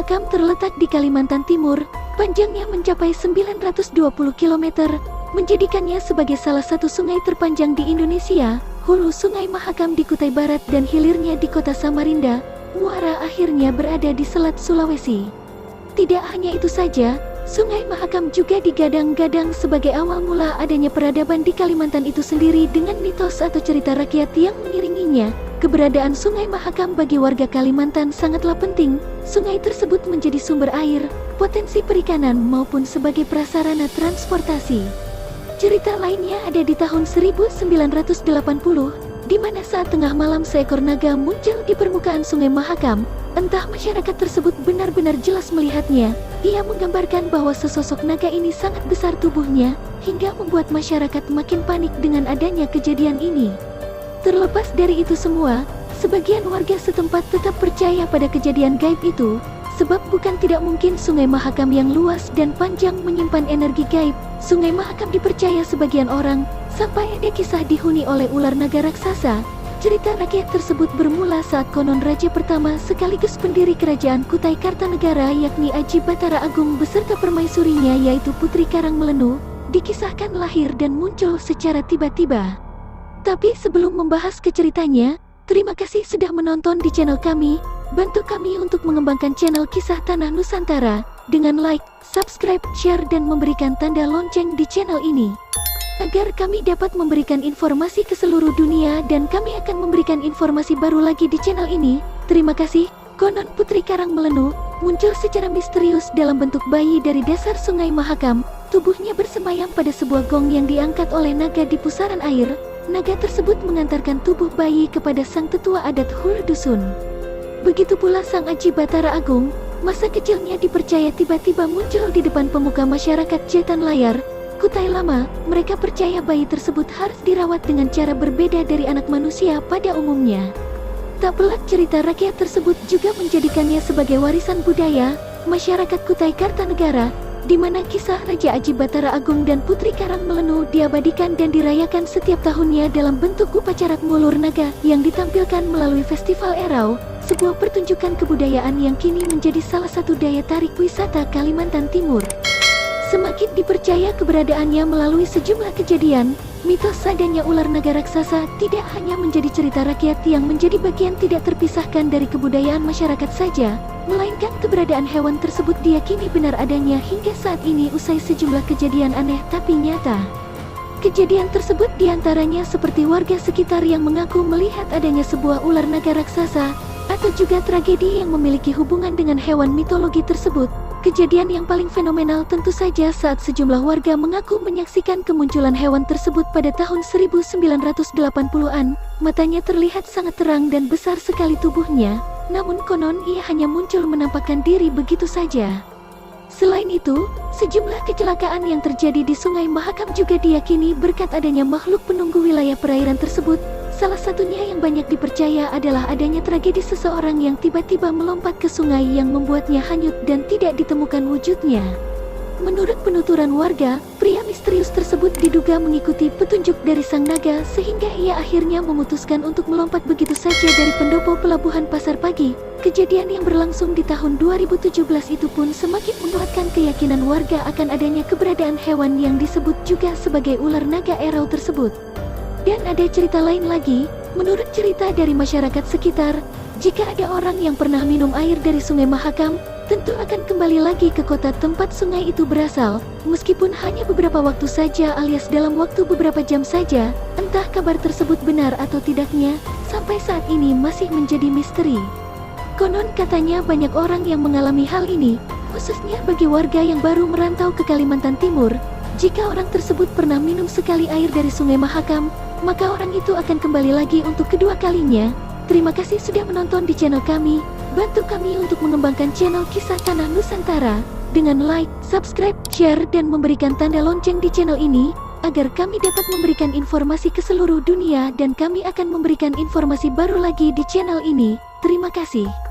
Mahakam terletak di Kalimantan Timur, panjangnya mencapai 920 km, menjadikannya sebagai salah satu sungai terpanjang di Indonesia. Hulu Sungai Mahakam di Kutai Barat dan hilirnya di kota Samarinda, muara akhirnya berada di Selat Sulawesi. Tidak hanya itu saja, Sungai Mahakam juga digadang-gadang sebagai awal mula adanya peradaban di Kalimantan itu sendiri dengan mitos atau cerita rakyat yang mengiringinya. Keberadaan Sungai Mahakam bagi warga Kalimantan sangatlah penting. Sungai tersebut menjadi sumber air, potensi perikanan maupun sebagai prasarana transportasi. Cerita lainnya ada di tahun 1980, di mana saat tengah malam seekor naga muncul di permukaan Sungai Mahakam. Entah masyarakat tersebut benar-benar jelas melihatnya. Ia menggambarkan bahwa sesosok naga ini sangat besar tubuhnya, hingga membuat masyarakat makin panik dengan adanya kejadian ini. Terlepas dari itu semua, sebagian warga setempat tetap percaya pada kejadian gaib itu, sebab bukan tidak mungkin Sungai Mahakam yang luas dan panjang menyimpan energi gaib. Sungai Mahakam dipercaya sebagian orang, sampai ada kisah dihuni oleh ular naga raksasa. Cerita rakyat tersebut bermula saat konon raja pertama sekaligus pendiri kerajaan Kutai Kartanegara yakni Aji Batara Agung beserta permaisurinya yaitu Putri Karangmelenu, dikisahkan lahir dan muncul secara tiba-tiba. Tapi sebelum membahas ke ceritanya, terima kasih sudah menonton di channel kami. Bantu kami untuk mengembangkan channel Kisah Tanah Nusantara dengan like, subscribe, share, dan memberikan tanda lonceng di channel ini, agar kami dapat memberikan informasi ke seluruh dunia dan kami akan memberikan informasi baru lagi di channel ini. Terima kasih. Konon Putri Karangmelenu muncul secara misterius dalam bentuk bayi dari dasar Sungai Mahakam. Tubuhnya bersemayam pada sebuah gong yang diangkat oleh naga di pusaran air. Naga tersebut mengantarkan tubuh bayi kepada sang tetua adat Hulu Dusun. Begitu pula sang Aji Batara Agung, masa kecilnya dipercaya tiba-tiba muncul di depan pemuka masyarakat Jatan Layar, Kutai Lama. Mereka percaya bayi tersebut harus dirawat dengan cara berbeda dari anak manusia pada umumnya. Tak pelak cerita rakyat tersebut juga menjadikannya sebagai warisan budaya masyarakat Kutai Kartanegara, di mana kisah Raja Aji Batara Agung dan Putri Karangmelenu diabadikan dan dirayakan setiap tahunnya dalam bentuk upacara ngulur naga yang ditampilkan melalui Festival Erau, sebuah pertunjukan kebudayaan yang kini menjadi salah satu daya tarik wisata Kalimantan Timur. Semakin dipercaya keberadaannya melalui sejumlah kejadian, mitos adanya ular naga raksasa tidak hanya menjadi cerita rakyat yang menjadi bagian tidak terpisahkan dari kebudayaan masyarakat saja, melainkan keberadaan hewan tersebut diyakini benar adanya hingga saat ini usai sejumlah kejadian aneh tapi nyata. Kejadian tersebut diantaranya seperti warga sekitar yang mengaku melihat adanya sebuah ular naga raksasa, atau juga tragedi yang memiliki hubungan dengan hewan mitologi tersebut. Kejadian yang paling fenomenal tentu saja saat sejumlah warga mengaku menyaksikan kemunculan hewan tersebut pada tahun 1980-an. Matanya terlihat sangat terang dan besar sekali tubuhnya, namun konon ia hanya muncul menampakkan diri begitu saja. Selain itu, sejumlah kecelakaan yang terjadi di Sungai Mahakam juga diyakini berkat adanya makhluk penunggu wilayah perairan tersebut. Salah satunya yang banyak dipercaya adalah adanya tragedi seseorang yang tiba-tiba melompat ke sungai yang membuatnya hanyut dan tidak ditemukan wujudnya. Menurut penuturan warga, pria misterius tersebut diduga mengikuti petunjuk dari sang naga sehingga ia akhirnya memutuskan untuk melompat begitu saja dari pendopo pelabuhan Pasar Pagi. Kejadian yang berlangsung di tahun 2017 itu pun semakin menguatkan keyakinan warga akan adanya keberadaan hewan yang disebut juga sebagai ular naga Erau tersebut. Dan ada cerita lain lagi, menurut cerita dari masyarakat sekitar, jika ada orang yang pernah minum air dari Sungai Mahakam, tentu akan kembali lagi ke kota tempat sungai itu berasal, meskipun hanya beberapa waktu saja alias dalam waktu beberapa jam saja. Entah kabar tersebut benar atau tidaknya, sampai saat ini masih menjadi misteri. Konon katanya banyak orang yang mengalami hal ini, khususnya bagi warga yang baru merantau ke Kalimantan Timur. Jika orang tersebut pernah minum sekali air dari Sungai Mahakam, maka orang itu akan kembali lagi untuk kedua kalinya. Terima kasih sudah menonton di channel kami. Bantu kami untuk mengembangkan channel Kisah Tanah Nusantara dengan like, subscribe, share, dan memberikan tanda lonceng di channel ini, agar kami dapat memberikan informasi ke seluruh dunia dan kami akan memberikan informasi baru lagi di channel ini. Terima kasih.